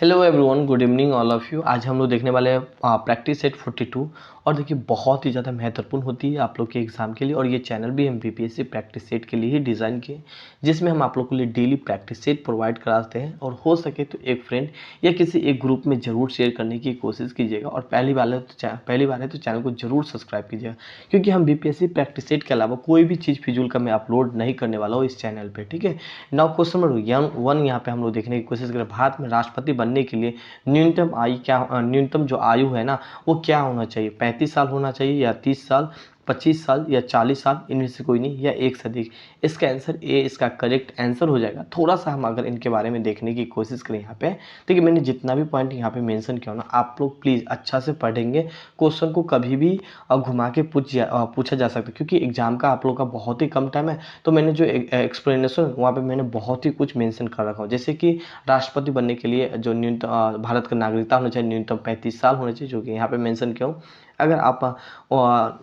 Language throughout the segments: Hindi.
Hello everyone, good evening all of you. आज हम लोग देखने वाले हैं प्रैक्टिस सेट 42। और देखिए बहुत ही ज़्यादा महत्वपूर्ण होती है आप लोग के एग्ज़ाम के लिए। और ये चैनल भी हम बीपीएससी प्रैक्टिस सेट के लिए ही डिज़ाइन किए, जिसमें हम आप लोग के लिए डेली प्रैक्टिस सेट प्रोवाइड कराते हैं। और हो सके तो एक फ्रेंड या किसी एक ग्रुप में ज़रूर शेयर करने की कोशिश कीजिएगा। और पहली बार है तो चैनल को ज़रूर सब्सक्राइब कीजिएगा, क्योंकि हम बीपीएससी प्रैक्टिस सेट के अलावा कोई भी चीज़ फिजूल का मैं अपलोड नहीं करने वाला हूँ इस चैनल पर। ठीक है। नाउ क्वेश्चन नंबर 1 यहाँ पे हम लोग देखने की कोशिश करें। भारत में राष्ट्रपति बनने के लिए न्यूनतम जो आयु है ना, वो क्या होना चाहिए? 35 साल होना चाहिए, या 30 साल, 25 साल, या 40 साल, इनमें से कोई नहीं, या एक से अधिक? इसका आंसर ए इसका करेक्ट आंसर हो जाएगा। थोड़ा सा हम अगर इनके बारे में देखने की कोशिश करें यहाँ पे, देखिए मैंने जितना भी पॉइंट यहाँ पे मेंशन किया ना, आप लोग प्लीज़ अच्छा से पढ़ेंगे। क्वेश्चन को कभी भी घुमा के पूछा जा सकता है, क्योंकि एग्जाम का आप लोग का बहुत ही कम टाइम है। तो मैंने जो एक्सप्लेनेशन वहाँ पे मैंने बहुत ही कुछ मेंशन कर रखा हूँ, जैसे कि राष्ट्रपति बनने के लिए जो न्यूनतम भारत का नागरिकता होना चाहिए, न्यूनतम 35 साल होना चाहिए, जो कि यहाँ पे मेंशन किया हूँ। अगर आप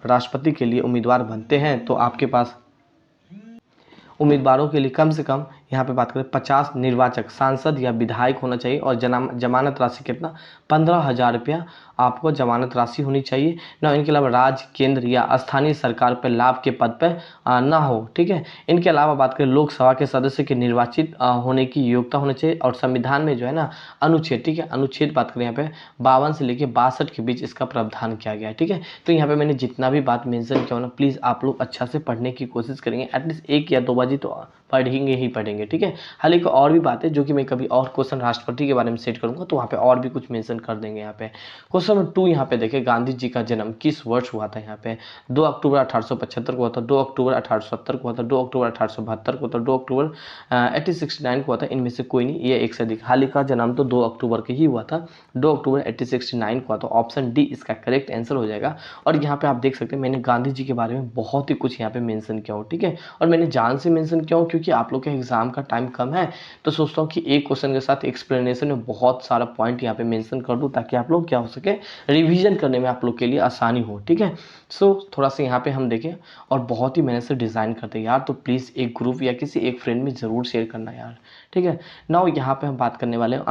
राष्ट्रपति के लिए उम्मीदवार बनते हैं तो आपके पास उम्मीदवारों के लिए कम से कम यहाँ पे बात करें 50 निर्वाचक, सांसद या विधायक होना चाहिए। और जमानत राशि कितना? 15,000 रुपया आपको जमानत राशि होनी चाहिए ना। इनके अलावा राज्य, केंद्र या स्थानीय सरकार पर लाभ के पद पर ना हो। ठीक है। इनके अलावा बात करें लोकसभा के सदस्य के निर्वाचित होने की योग्यता होनी चाहिए। और संविधान में जो है ना अनुच्छेद, ठीक है, अनुच्छेद बात करें यहाँ पे 52 से लेकर 62 के बीच इसका प्रावधान किया गया है। ठीक है। तो यहाँ पे मैंने जितना भी बात मेंशन किया ना, प्लीज़ आप लोग अच्छा से पढ़ने की कोशिश करेंगे। एटलीस्ट 1 या 2 बाजी तो पढ़ेंगे ही पढ़ेंगे। ठीक है। हालांकि और भी बातें जो कि मैं कभी और क्वेश्चन राष्ट्रपति के बारे में सेट करूंगा तो वहाँ पे और भी कुछ मेंशन कर देंगे। यहाँ पे क्वेश्चन नंबर 2 यहाँ पे देखें, गांधी जी का जन्म किस वर्ष हुआ था? यहाँ पे 2 अक्टूबर 1875 को हुआ था, 2 अक्टूबर 1870 को हुआ था, 2 अक्टूबर 1872 को हुआ था, 2 अक्टूबर 1869 को हुआ था। इनमें से कोई नहीं, ये एक से अधिक। हाल ही का जन्म तो 2 अक्टूबर के ही हुआ था, 2 अक्टूबर 1869 को हुआ था। ऑप्शन डी इसका करेक्ट आंसर हो जाएगा। और यहाँ पे आप देख सकते हैं मैंने गांधी जी के बारे में बहुत ही कुछ यहाँ पे मेंशन किया हो। ठीक है। और मैंने जान से मेंशन किया हूँ क्योंकि आप लोग के एग्जाम का टाइम कम है, तो सोचता हूँ कि एक क्वेश्चन के साथ एक्सप्लेनेशन में बहुत सारा पॉइंट यहाँ पे मेंशन कर दूँ, ताकि आप लोग क्या हो सके, रिवीजन करने में आप लोग के लिए आसानी हो। ठीक है। सो थोड़ा सा यहाँ पे हम देखें, और बहुत ही मेहनत से डिज़ाइन करते हैं यार, तो प्लीज़ एक ग्रुप या किसी एक फ्रेंड में ज़रूर शेयर करना यार। ठीक है। नाउ यहाँ पे हम बात करने वाले हैं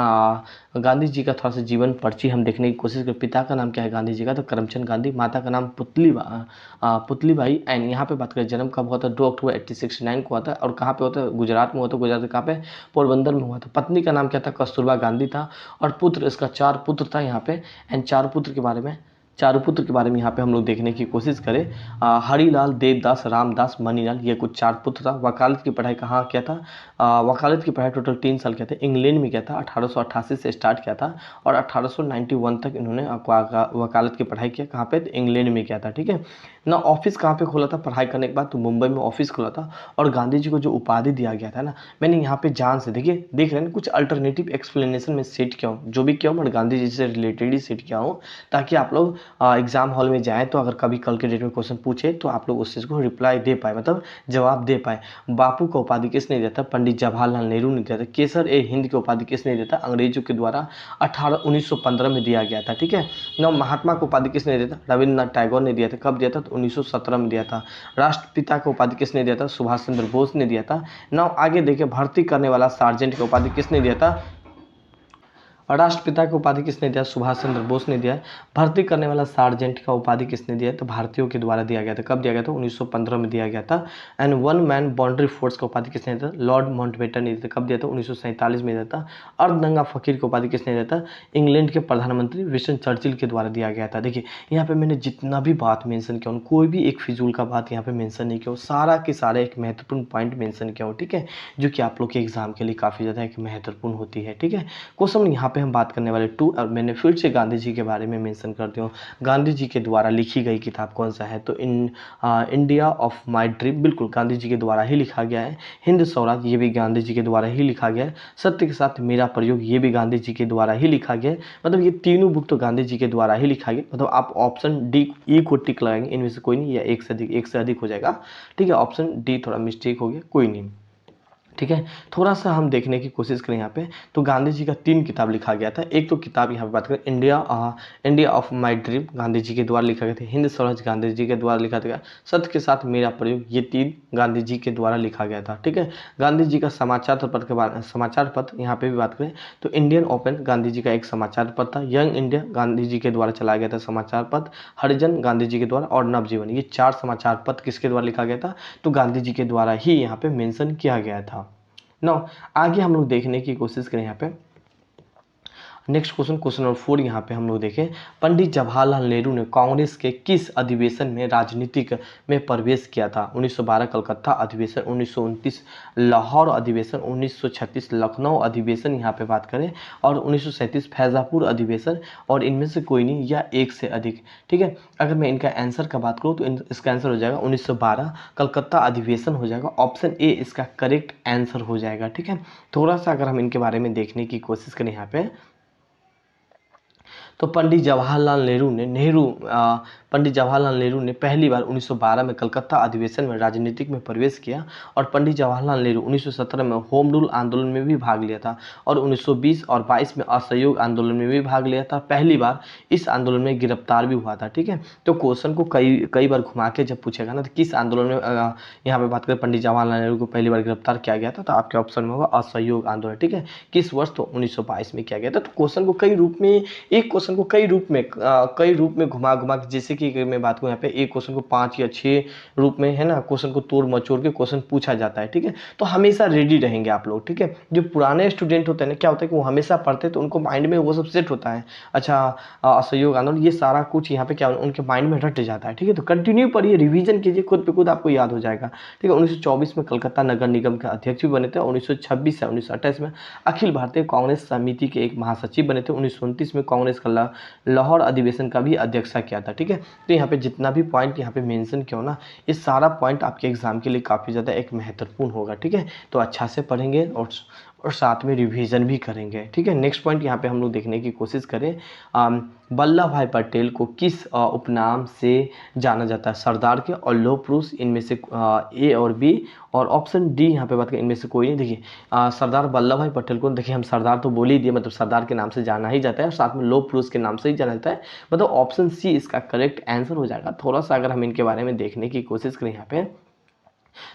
गांधी जी का थोड़ा सा जीवन पर्ची हम देखने की कोशिश करें। पिता का नाम क्या है गांधी जी का? तो करमचंद गांधी। माता का नाम पुतलीबाई। एंड यहाँ पे बात करें जन्म कब हुआ था? 2 अक्टूबर 1869 को हुआ था। और कहाँ पे होता है? गुजरात में होता है। गुजरात में कहाँ पे? पोरबंदर में हुआ था। पत्नी का नाम क्या था? कस्तूरबा गांधी था। और पुत्र इसका 4 पुत्र था यहाँ पे। एंड चारों पुत्र के बारे में यहाँ पे हम लोग देखने की कोशिश करें। हरिलाल, देवदास, रामदास, मनीलाल, ये कुछ 4 पुत्र था। वकालत की पढ़ाई कहाँ किया था? वकालत की पढ़ाई टोटल 3 साल किया था। इंग्लैंड में किया था, 1888 से स्टार्ट किया था और 1891 तक इन्होंने वकालत की पढ़ाई किया। कहाँ पे? तो इंग्लैंड में किया था। ठीक है ना। ऑफिस कहाँ पे खोला था पढ़ाई करने के बाद? तो मुंबई में ऑफिस खोला था। और गांधी जी को जो उपाधि दिया गया था ना, मैंने यहाँ पे जान से देखिए देख रहे हैं कुछ अल्टरनेटिव एक्सप्लेनेशन में सेट किया हूँ, जो भी किया हूँ मैं गांधी जी से रिलेटेड ही सेट किया हूँ, ताकि आप लोग एग्जाम हॉल में जाएँ तो अगर कभी कल के डेट में क्वेश्चन पूछे तो आप लोग उस चीज़ को रिप्लाई दे पाए, मतलब जवाब दे पाए। बापू का उपाधि किसने दिया था? पंडित जवाहरलाल नेहरू ने दिया था। केसर ए हिंद की उपाधि किसने दिया था? अंग्रेजों के द्वारा 1915 में दिया गया था। ठीक है ना। महात्मा को उपाधि किसने दिया था? रविन्द्रनाथ टैगोर ने दिया था। कब दिया था? तो 1917 में दिया था। राष्ट्रपिता का उपाधि किसने दिया था? सुभाष चंद्र बोस ने दिया था ना। आगे देखिए, भर्ती करने वाला सार्जेंट का उपाधि किसने दिया था? और राष्ट्रपिता की उपाधि किसने दिया? सुभाष चंद्र बोस ने दिया है। भर्ती करने वाला सार्जेंट का उपाधि किसने दिया है? तो भारतीयों के द्वारा दिया गया था। कब दिया गया था? 1915 में दिया गया था। एंड 1 मैन बाउंड्री फोर्स का उपाधि किसने दिया था? लॉर्ड माउंटबेटन ने दिया था। कब दिया था? 1947 में दिया था। अर्धनंगा फकीर की उपाधि किसने दिया था? इंग्लैंड के प्रधानमंत्री विंस्टन चर्चिल के द्वारा दिया गया था। देखिए यहाँ पे मैंने जितना भी बात मेंशन किया, कोई भी एक फिजूल का बात यहाँ पे मेंशन नहीं किया, सारा के सारा एक महत्वपूर्ण पॉइंट मेंशन किया हो। ठीक है। जो कि आप लोग के एग्जाम के लिए काफ़ी ज़्यादा एक महत्वपूर्ण होती है। ठीक है। क्वेश्चन यहाँ पे हम बात करने वाले 2, और मैंने फिर से गांधी जी के बारे में मेंशन करती हूँ। गांधी जी के द्वारा लिखी गई किताब कौन सा है? तो इंडिया ऑफ माई ड्रीम, बिल्कुल गांधी जी के द्वारा ही लिखा गया है। हिंद स्वराज, ये भी गांधी जी के द्वारा ही लिखा गया है। सत्य के साथ मेरा प्रयोग, ये भी गांधी जी के द्वारा ही लिखा गया है। मतलब ये तीनों बुक तो गांधी जी के द्वारा ही लिखा गया। मतलब आप ऑप्शन डी ई को टिक लगाएंगे, इनमें से कोई नहीं, या एक से अधिक हो जाएगा। ठीक है। ऑप्शन डी थोड़ा मिस्टेक हो गया, कोई नहीं। ठीक है। थोड़ा सा हम देखने की कोशिश करें यहाँ पे, तो गांधी जी का 3 किताब लिखा गया था। एक तो किताब यहाँ पे बात करें India of my dream, Gandhi ji के द्वारा लिखा गया था। हिंद स्वराज, गांधी जी के द्वारा लिखा गया। सत्य के साथ मेरा प्रयोग, ये 3 गांधी जी के द्वारा लिखा गया था। ठीक है। गांधी जी का समाचार पत्र के बारे, समाचार पत्र यहाँ पे भी बात करें तो इंडियन ओपन गांधी जी का एक समाचार पत्र था। यंग इंडिया गांधी जी के द्वारा चलाया गया था समाचार पत्र। हरिजन गांधी जी के द्वारा, और नवजीवन, ये 4 समाचार पत्र किसके द्वारा लिखा गया था, तो गांधी जी के द्वारा ही यहाँ पे मेंशन किया गया था। नौ, आगे हम लोग देखने की कोशिश करें यहाँ पे नेक्स्ट क्वेश्चन नंबर 4 यहाँ पे हम लोग देखें, पंडित जवाहरलाल नेहरू ने कांग्रेस के किस अधिवेशन में राजनीतिक में प्रवेश किया था। 1912 कलकत्ता अधिवेशन, 1929 लाहौर अधिवेशन, 1936 लखनऊ अधिवेशन यहाँ पे बात करें, और 1937 फैजापुर अधिवेशन, और इनमें से कोई नहीं या एक से अधिक। ठीक है। अगर मैं इनका आंसर का बात करूँ तो इसका आंसर हो जाएगा 1912 कलकत्ता अधिवेशन हो जाएगा। ऑप्शन ए इसका करेक्ट आंसर हो जाएगा। ठीक है। थोड़ा सा अगर हम इनके बारे में देखने की कोशिश करें यहाँ पे, तो पंडित जवाहरलाल नेहरू ने पहली बार 1912 में कलकत्ता अधिवेशन में राजनीतिक में प्रवेश किया, और पंडित जवाहरलाल नेहरू 1917 में होम रूल आंदोलन में भी भाग लिया था, और 1920 और 22 में असहयोग आंदोलन में भी भाग लिया था। पहली बार इस आंदोलन में गिरफ्तार भी हुआ था। ठीक है। तो क्वेश्चन को कई बार घुमा के जब पूछेगा ना, तो किस आंदोलन में यहाँ पे बात करें पंडित जवाहरलाल नेहरू को पहली बार गिरफ्तार किया गया था, तो आपके ऑप्शन में होगा असहयोग आंदोलन। ठीक है। किस वर्ष, तो 1922 में किया गया था। तो क्वेश्चन को कई रूप में, एक क्वेश्चन को कई रूप में घुमा घुमा के, जैसे कि मैं बात करूँ यहाँ पे एक क्वेश्चन को 5 या 6 रूप में, है ना, क्वेश्चन को तोड़ मचोड़ के क्वेश्चन पूछा जाता है। ठीक है। तो हमेशा रेडी रहेंगे आप लोग। ठीक है। जो पुराने स्टूडेंट होते हैं ना, क्या होता है कि वो हमेशा पढ़ते हैं तो उनको माइंड में वो सब सेट होता है। अच्छा, असहयोग आंदोलन, ये सारा कुछ यहाँ पे क्या उनके माइंड में रट जाता है। ठीक है। तो कंटिन्यू पढ़िए, रिवीजन कीजिए, खुद पे खुद आपको याद हो जाएगा। ठीक है। 1924 में कलकत्ता नगर निगम के अध्यक्ष भी बने थे, और 1926 से 1928 में अखिल भारतीय कांग्रेस समिति के एक महासचिव बने थे। 1929 में कांग्रेस का लाहौर अधिवेशन का भी अध्यक्षता किया था। ठीक है। तो यहाँ पे जितना भी पॉइंट यहाँ पे मेंशन किया हो ना, ये सारा पॉइंट आपके एग्जाम के लिए काफ़ी ज़्यादा एक महत्वपूर्ण होगा। ठीक है। तो अच्छा से पढ़ेंगे और साथ में रिवीजन भी करेंगे। ठीक है। नेक्स्ट पॉइंट यहाँ पे हम लोग देखने की कोशिश करें, वल्लभ भाई पटेल को किस उपनाम से जाना जाता है। सरदार के और लौह पुरुष, इनमें से ए और बी, और ऑप्शन डी यहाँ पे बात करें इनमें से कोई नहीं। देखिए सरदार वल्लभ भाई पटेल को, देखिए हम सरदार तो बोल ही दिए, मतलब सरदार के नाम से जाना ही जाता है, और साथ में लौह पुरुष के नाम से ही जाना जाता है, मतलब ऑप्शन सी इसका करेक्ट आंसर हो जाएगा। थोड़ा सा अगर हम इनके बारे में देखने की कोशिश करें यहाँ पे,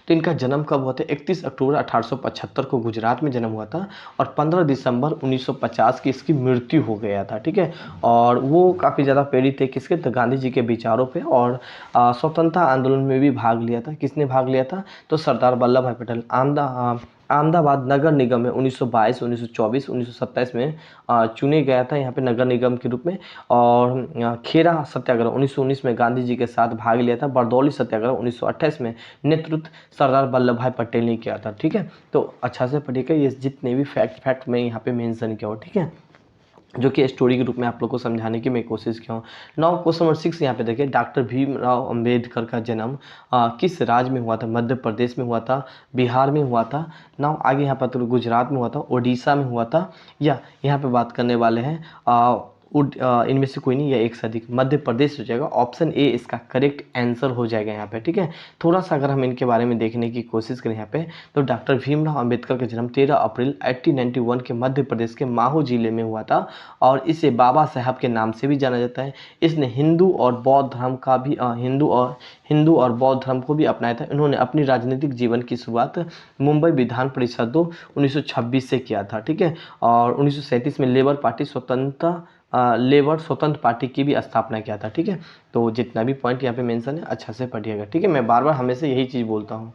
तो इनका जन्म कब हुआ था, 31 अक्टूबर 1875 को गुजरात में जन्म हुआ था, और 15 दिसंबर 1950 की इसकी मृत्यु हो गया था। ठीक है। और वो काफ़ी ज़्यादा प्रेरित थे किसके, तो गांधी जी के विचारों पे, और स्वतंत्रता आंदोलन में भी भाग लिया था। किसने भाग लिया था, तो सरदार वल्लभ भाई पटेल। अहमदाबाद नगर निगम में 1922, 1924, 1927 में चुने गया था यहाँ पे नगर निगम के रूप में, और खेरा सत्याग्रह 1919 में गांधी जी के साथ भाग लिया था। बरदौली सत्याग्रह 1928 में नेतृत्व सरदार वल्लभ भाई पटेल ने किया था। ठीक है। तो अच्छा से पढ़िएगा, ये जितने भी फैक्ट मैं यहाँ पे मेंशन किया हूँ। ठीक है, जो कि स्टोरी के रूप में आप लोग को समझाने की मैं कोशिश किया हूँ। नाउ क्वेश्चन नंबर 6 यहाँ पे देखिए, डॉक्टर भीमराव अंबेडकर का जन्म किस राज्य में हुआ था। मध्य प्रदेश में हुआ था, बिहार में हुआ था, नाउ आगे यहाँ पर तो गुजरात में हुआ था, उड़ीसा में हुआ था, या यहाँ पे बात करने वाले हैं इनमें से कोई नहीं या एक से अधिक। मध्य प्रदेश हो जाएगा। ऑप्शन ए इसका करेक्ट आंसर हो जाएगा यहाँ पे। ठीक है। थोड़ा सा अगर हम इनके बारे में देखने की कोशिश करें यहाँ पे, तो डॉक्टर भीमराव अंबेडकर का जन्म 13 अप्रैल 1891 के मध्य प्रदेश के माहो जिले में हुआ था, और इसे बाबा साहब के नाम से भी जाना जाता है। इसने हिंदू और बौद्ध धर्म का भी हिंदू और बौद्ध धर्म को भी अपनाया था। इन्होंने अपनी राजनीतिक जीवन की शुरुआत मुंबई विधान परिषद 1926 से किया था। ठीक है। और 1937 में लेबर स्वतंत्र पार्टी की भी स्थापना किया था। ठीक है। तो जितना भी पॉइंट यहाँ पे मेंशन है अच्छा से पढ़िएगा। ठीक है। मैं बार बार हमेशा यही चीज़ बोलता हूँ।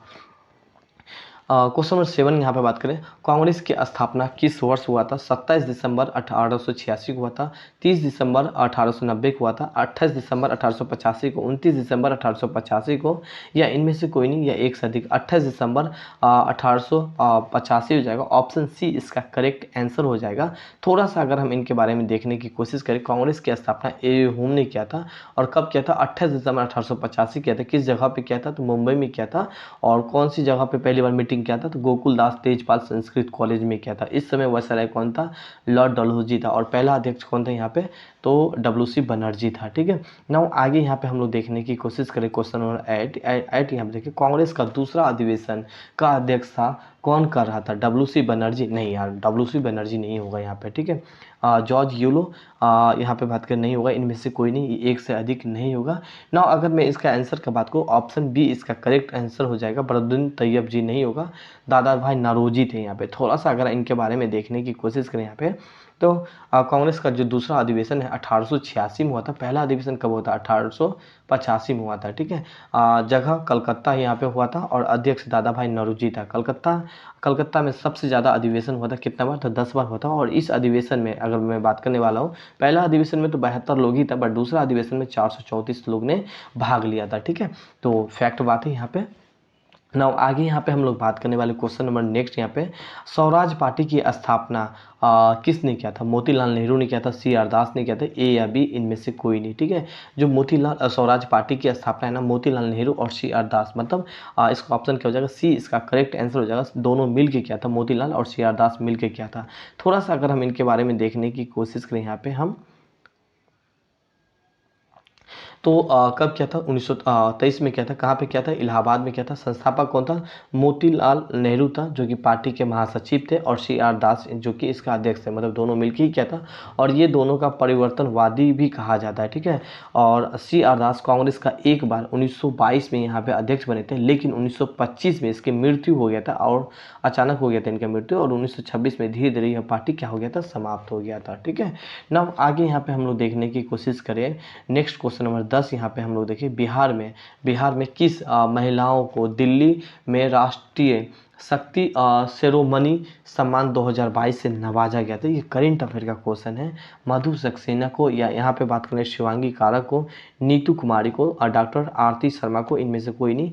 क्वेश्चन नंबर 7 यहाँ पे बात करें, कांग्रेस की स्थापना किस वर्ष हुआ था। 27 दिसंबर 1886 को हुआ था, 30 दिसंबर 1890 को हुआ था, 28 दिसंबर 1885 को, 29 दिसंबर 1885 को, या इनमें से कोई नहीं या एक से अधिक। 28 दिसंबर 1885 हो जाएगा। ऑप्शन सी इसका करेक्ट आंसर हो जाएगा। थोड़ा सा अगर हम इनके बारे में देखने की कोशिश करें, कांग्रेस की स्थापना ए होम ने किया था, और कब किया था, 28 दिसंबर 1885 किया था। किस जगह पे किया था, तो मुंबई में किया था। और कौन सी जगह पे पहली बार मीटिंग किया था, तो गोकुलदास तेजपाल संस्कृत कॉलेज में किया था। इस समय वायसराय कौन था, लॉर्ड डलहौजी था। और पहला अध्यक्ष कौन था यहाँ पे, तो डब्ल्यू.सी. बनर्जी था। ठीक है, नाउ आगे यहाँ पे हम लोग देखने की कोशिश करें क्वेश्चन नंबर 8 यहाँ पे देखिए, कांग्रेस का दूसरा अधिवेशन का अध्यक्ष था कौन कर रहा था? डब्ल्यू.सी. बनर्जी? नहीं यार, डब्ल्यू.सी. बनर्जी नहीं होगा यहाँ पे। ठीक है, जॉर्ज यूलो यहाँ पे बात करें नहीं होगा, इनमें से कोई नहीं, एक से अधिक नहीं होगा। ना अगर मैं इसका आंसर का बात करूँ, ऑप्शन बी इसका करेक्ट आंसर हो जाएगा, बदरुद्दीन तैयब जी नहीं होगा, दादा भाई नौरोजी थे यहाँ पे। थोड़ा सा अगर इनके बारे में देखने की कोशिश करें यहाँ पे, तो कांग्रेस का जो दूसरा अधिवेशन है 1886 में हुआ था। पहला अधिवेशन कब हुआ था? 1885 में हुआ था। ठीक है, जगह कलकत्ता यहाँ पे हुआ था और अध्यक्ष दादा भाई नौरोजी था। कलकत्ता में सबसे ज़्यादा अधिवेशन हुआ था, कितना बार? तो 10 बार हुआ था। और इस अधिवेशन में अगर मैं बात करने वाला हूँ, पहला अधिवेशन में तो 72 लोग ही था, बट दूसरा अधिवेशन में 434 लोग ने भाग लिया था। ठीक है, तो फैक्ट बात है यहाँ पे। नाउ आगे यहाँ पे हम लोग बात करने वाले क्वेश्चन नंबर नेक्स्ट यहाँ पे, स्वराज पार्टी की स्थापना किसने किया था? मोतीलाल नेहरू ने किया था, सी आर दास ने किया था, ए या बी, इनमें से कोई नहीं। ठीक है, जो मोतीलाल स्वराज पार्टी की स्थापना है ना, मोतीलाल नेहरू और सी आर दास, मतलब इसका ऑप्शन क्या हो जाएगा? सी इसका करेक्ट आंसर हो जाएगा। दोनों मिल के किया था, मोतीलाल और सी आर दास मिल के किया था। थोड़ा सा अगर हम इनके बारे में देखने की कोशिश करें यहाँ पे हम, तो कब किया था? 1923 में किया था। कहाँ पे किया था? इलाहाबाद में किया था। संस्थापक कौन था? मोतीलाल नेहरू था, जो कि पार्टी के महासचिव थे, और सी आर दास जो कि इसका अध्यक्ष थे, मतलब दोनों मिलकर ही किया था। और ये दोनों का परिवर्तनवादी भी कहा जाता है। ठीक है, और सी आर दास कांग्रेस का एक बार 1922 में यहाँ पे अध्यक्ष बने थे, लेकिन 1925 में इसकी मृत्यु हो गया था, और अचानक हो गया था इनका मृत्यु, और 1926 में धीरे धीरे यह पार्टी क्या हो गया था? समाप्त हो गया था। ठीक है, ना आगे यहाँ पे हम लोग देखने की कोशिश करें नेक्स्ट क्वेश्चन नंबर 10 यहाँ पे हम लोग देखिए, बिहार में किस महिलाओं को दिल्ली में राष्ट्रीय शक्ति शिरोमणि सम्मान 2022 से नवाजा गया था? ये करेंट अफेयर का क्वेश्चन है। मधु सक्सेना को, या यहाँ पे बात करें शिवांगी कारक को, नीतू कुमारी को, और डॉक्टर आरती शर्मा को, इनमें से कोई नहीं।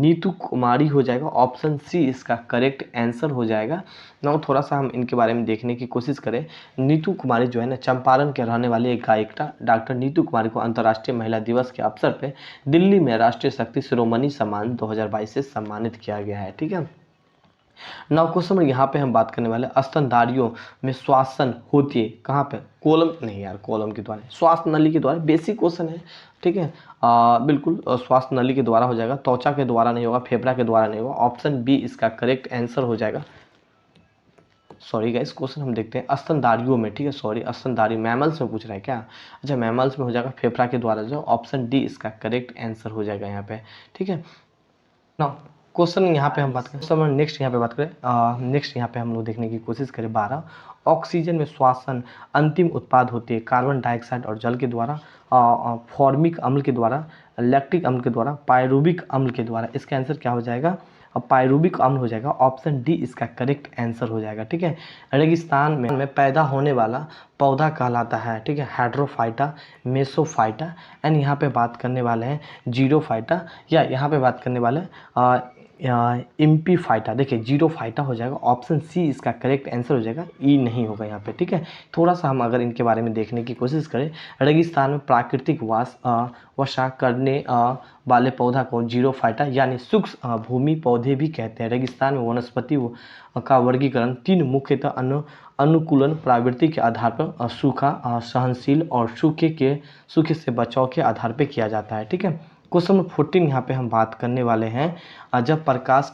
नीतू कुमारी हो जाएगा, ऑप्शन सी इसका करेक्ट आंसर हो जाएगा। ना थोड़ा सा हम इनके बारे में देखने की कोशिश करें। नीतू कुमारी जो है ना, चंपारण के रहने वाली एक गायिका डॉक्टर नीतू कुमारी को अंतर्राष्ट्रीय महिला दिवस के अवसर पर दिल्ली में राष्ट्रीय शक्ति शिरोमणि सम्मान 2022 से सम्मानित किया गया है। ठीक है, नौ क्वेश्चन में यहाँ पे हम बात करने वाले स्तनधारियों में श्वासन होती है कहाँ पे? कोलम नहीं यार, कोलम के द्वारा, श्वास नली के द्वारा। बेसिक क्वेश्चन है। ठीक है, बिल्कुल श्वास नली के द्वारा हो जाएगा, त्वचा के द्वारा नहीं होगा, फेफड़ा के द्वारा नहीं होगा। ऑप्शन बी इसका करेक्ट आंसर हो जाएगा। सॉरी गाइस, क्वेश्चन हम देखते हैं स्तनधारियों में। ठीक है, सॉरी, स्तनधारी मैमल्स में पूछ रहा है क्या? अच्छा, मैमल्स में हो जाएगा फेफड़ा के द्वारा, जो ऑप्शन डी इसका करेक्ट आंसर हो जाएगा यहाँ पे। ठीक है, ना क्वेश्चन यहाँ पे हम बात करें, क्वेश्चन नेक्स्ट यहाँ पे बात करें, नेक्स्ट यहाँ पे हम लोग देखने की कोशिश करें 12, ऑक्सीजन में श्वासन अंतिम उत्पाद होती है कार्बन डाइऑक्साइड और जल के द्वारा, फॉर्मिक अम्ल के द्वारा, लैक्टिक अम्ल के द्वारा, पायरुविक अम्ल के द्वारा। इसका आंसर क्या हो जाएगा? पायरुविक अम्ल हो जाएगा। ऑप्शन डी इसका करेक्ट आंसर हो जाएगा। ठीक है, रेगिस्तान में पैदा होने वाला पौधा कहलाता है, ठीक है, हाइड्रोफाइटा, मेसोफाइटा, एंड यहाँ पे बात करने वाले हैं जीरोफाइटा, या यहाँ पे बात करने वाले इम्पीफाइटा। देखिए, जीरोफाइटा हो जाएगा, ऑप्शन सी इसका करेक्ट आंसर हो जाएगा, ई नहीं होगा यहाँ पे। ठीक है, थोड़ा सा हम अगर इनके बारे में देखने की कोशिश करें, रेगिस्तान में प्राकृतिक वसा करने वाले पौधा को जीरोफाइटा यानी सूक्ष्म भूमि पौधे भी कहते हैं। रेगिस्तान में वनस्पति का वर्गीकरण 3 मुख्यतः अनुकूलन प्रवृत्ति के आधार पर सूखा, सहनशील और सूखे से बचाव के आधार पर किया जाता है। ठीक है, क्वेश्चन नंबर 14 यहाँ पे हम बात करने वाले हैं, जब प्रकाश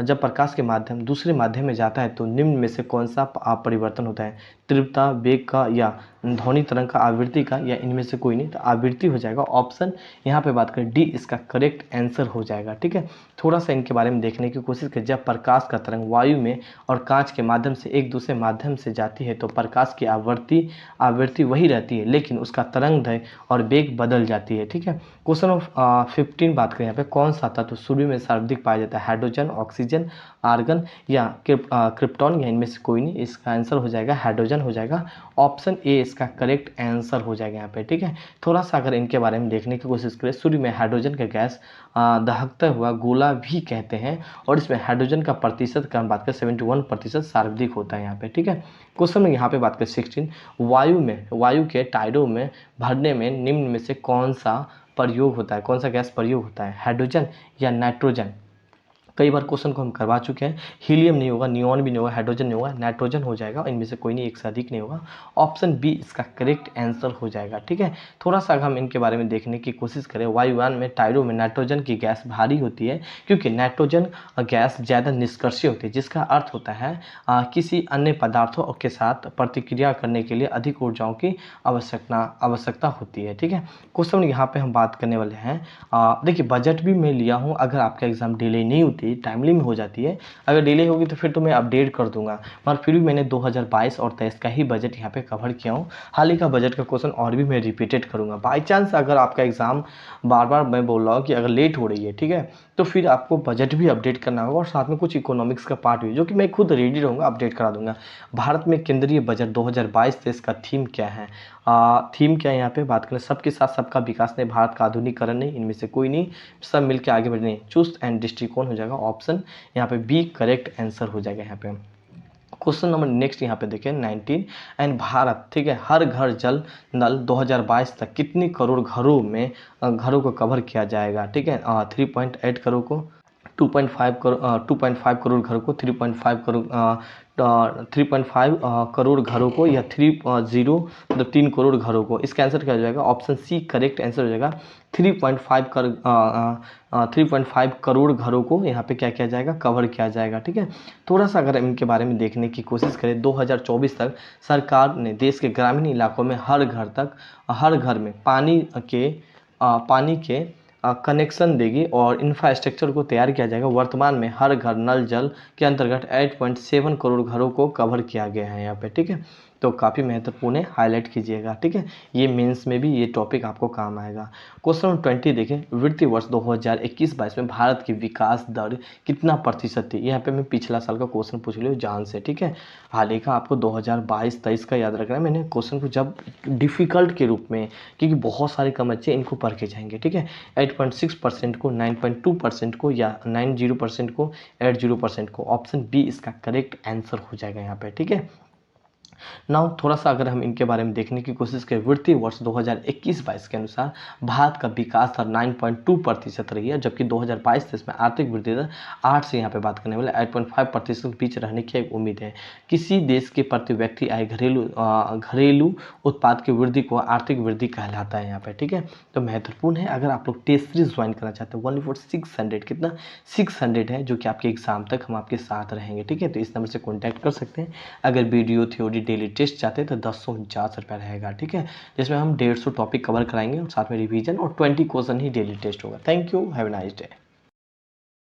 जब प्रकाश के माध्यम दूसरे माध्यम में जाता है तो निम्न में से कौन सा परिवर्तन होता है? तीव्रता, वेग का, या ध्वनि तरंग का, आवृत्ति का, या इनमें से कोई नहीं? तो आवृत्ति हो जाएगा। ऑप्शन यहाँ पे बात करें डी इसका करेक्ट आंसर हो जाएगा। ठीक है, थोड़ा सा इनके बारे में देखने की कोशिश करें। जब प्रकाश का तरंग वायु में और कांच के माध्यम से एक दूसरे माध्यम से जाती है तो प्रकाश की आवृत्ति वही रहती है, लेकिन उसका तरंग दैर्घ्य और वेग बदल जाती है। ठीक है, क्वेश्चन ऑफ 15 बात करें यहाँ पे, कौन सा तत्व सूर्य में सर्वाधिक पाया जाता है? हाइड्रोजन, ऑक्सीजन, आर्गन, या क्रिप्टॉन, या इनमें से कोई नहीं? इसका आंसर हो जाएगा हाइड्रोजन हो जाएगा। ऑप्शन ए इसका करेक्ट आंसर हो जाएगा यहाँ पे। ठीक है, थोड़ा सा अगर इनके बारे में देखने की कोशिश करें, सूर्य में हाइड्रोजन का गैस दहकता हुआ गोला भी कहते हैं, और इसमें हाइड्रोजन का प्रतिशत का हम बात करें 71% सर्वाधिक होता है यहाँ पे। ठीक है, क्वेश्चन में यहाँ पे बात करें 16, वायु के टायरों में भरने में निम्न में से कौन सा प्रयोग होता है? कौन सा गैस प्रयोग होता है? हाइड्रोजन या नाइट्रोजन? कई बार क्वेश्चन को हम करवा चुके हैं। हीलियम नहीं होगा, नियॉन भी नहीं होगा, हाइड्रोजन नहीं होगा, नाइट्रोजन हो जाएगा, इनमें से कोई नहीं, एक से अधिक नहीं होगा। ऑप्शन बी इसका करेक्ट आंसर हो जाएगा। ठीक है, थोड़ा सा अगर हम इनके बारे में देखने की कोशिश करें, वायुयान में टायरो में नाइट्रोजन की गैस भारी होती है क्योंकि नाइट्रोजन गैस ज़्यादा निष्कर्षीय होती है, जिसका अर्थ होता है किसी अन्य पदार्थों के साथ प्रतिक्रिया करने के लिए अधिक ऊर्जाओं की आवश्यकता होती है। ठीक है, क्वेश्चन यहाँ पे हम बात करने वाले हैं। देखिए बजट भी मैं लिया हूँ, अगर आपका एग्जाम डिले नहीं होती, टाइमली में हो जाती है, अगर डिले होगी तो फिर तो मैं अपडेट कर दूंगा, मगर फिर भी मैंने 2022 और 23 का ही बजट यहाँ पे कवर किया हूँ। हाल ही का बजट का क्वेश्चन और भी मैं रिपीटेड करूँगा। बाई चांस अगर आपका एग्जाम बार बार मैं बोल रहा हूँ कि अगर लेट हो रही है, ठीक है, तो फिर आपको बजट भी अपडेट करना होगा और साथ में कुछ इकोनॉमिक्स का पार्ट भी, जो कि मैं खुद रेडी रहूँगा, अपडेट करा दूंगा। भारत में केंद्रीय बजट 2022-23 का थीम क्या है? थीम क्या है यहाँ पे बात करें, सबके साथ सबका विकास नहीं, भारत का आधुनिकीकरण नहीं, इनमें से कोई नहीं, सब मिलकर आगे बढ़ने, चुस्त एंड दृष्टिकोण हो जाएगा। ऑप्शन यहाँ पे बी करेक्ट आंसर हो जाएगा यहाँ पे। क्वेश्चन नंबर नेक्स्ट यहाँ पे देखें 19 एंड भारत, ठीक है, हर घर जल नल 2022 तक कितनी करोड़ घरों में घरों को कवर किया जाएगा? ठीक है, 3.8 करोड़ को, 2.5 करोड़ घरों को, 3.5 करोड़ घरों को, या 3 करोड़ घरों को। इसका आंसर क्या हो जाएगा? ऑप्शन सी करेक्ट आंसर हो जाएगा। 3.5 करोड़ घरों को यहाँ पे क्या किया जाएगा? कवर किया जाएगा। ठीक है, थोड़ा सा अगर इनके बारे में देखने की कोशिश करें, 2024 तक सरकार ने देश के ग्रामीण इलाकों में हर घर में पानी के कनेक्शन देगी और इंफ्रास्ट्रक्चर को तैयार किया जाएगा। वर्तमान में हर घर नल जल के अंतर्गत 8.7 करोड़ घरों को कवर किया गया है यहाँ पे। ठीक है, तो काफ़ी महत्वपूर्ण है, हाईलाइट कीजिएगा। ठीक है, ये मेंस में भी ये टॉपिक आपको काम आएगा। क्वेश्चन नंबर 20 देखें, वित्तीय वर्ष 2021-22 में भारत की विकास दर कितना प्रतिशत थी? यहाँ पे मैं पिछला साल का क्वेश्चन पूछ लिया जान से। ठीक है, हाल ही का आपको 2022-23 का याद रखना है। मैंने क्वेश्चन को जब डिफ़िकल्ट के रूप में, क्योंकि बहुत सारे कम बच्चे इनको पढ़ के जाएंगे। ठीक है, 8.6% को, 9.2% को, या 90% को, 80% को। ऑप्शन बी इसका करेक्ट आंसर हो जाएगा यहाँ पे। ठीक है, नाउ थोड़ा सा अगर हम इनके बारे में देखने की कोशिश करें, वित्तीय वर्ष 2021-22 के अनुसार भारत का विकास दर 9.2% रही है, जबकि 2022-23 में आर्थिक वृद्धि दर 8 से यहाँ पे बात करने वाले 8.5% के बीच रहने की एक उम्मीद है। किसी देश के प्रति व्यक्ति आय घरेलू उत्पाद की वृद्धि को आर्थिक वृद्धि कहलाता है यहाँ पे। ठीक है, तो महत्वपूर्ण है। अगर आप लोग टेस्ट सीरीज ज्वाइन करना चाहते हैं, 1/600 कितना 600 है, जो कि आपके एग्जाम तक हम आपके साथ रहेंगे। ठीक है, तो इस नंबर से कॉन्टैक्ट कर सकते हैं। अगर वीडियो थ्योरी डेली टेस्ट चाहते हैं तो 1049 रुपये रहेगा। ठीक है, जिसमें हम 150 टॉपिक कवर कराएंगे और साथ में रिवीजन और 20 क्वेश्चन ही डेली टेस्ट होगा। Thank you, have a nice day.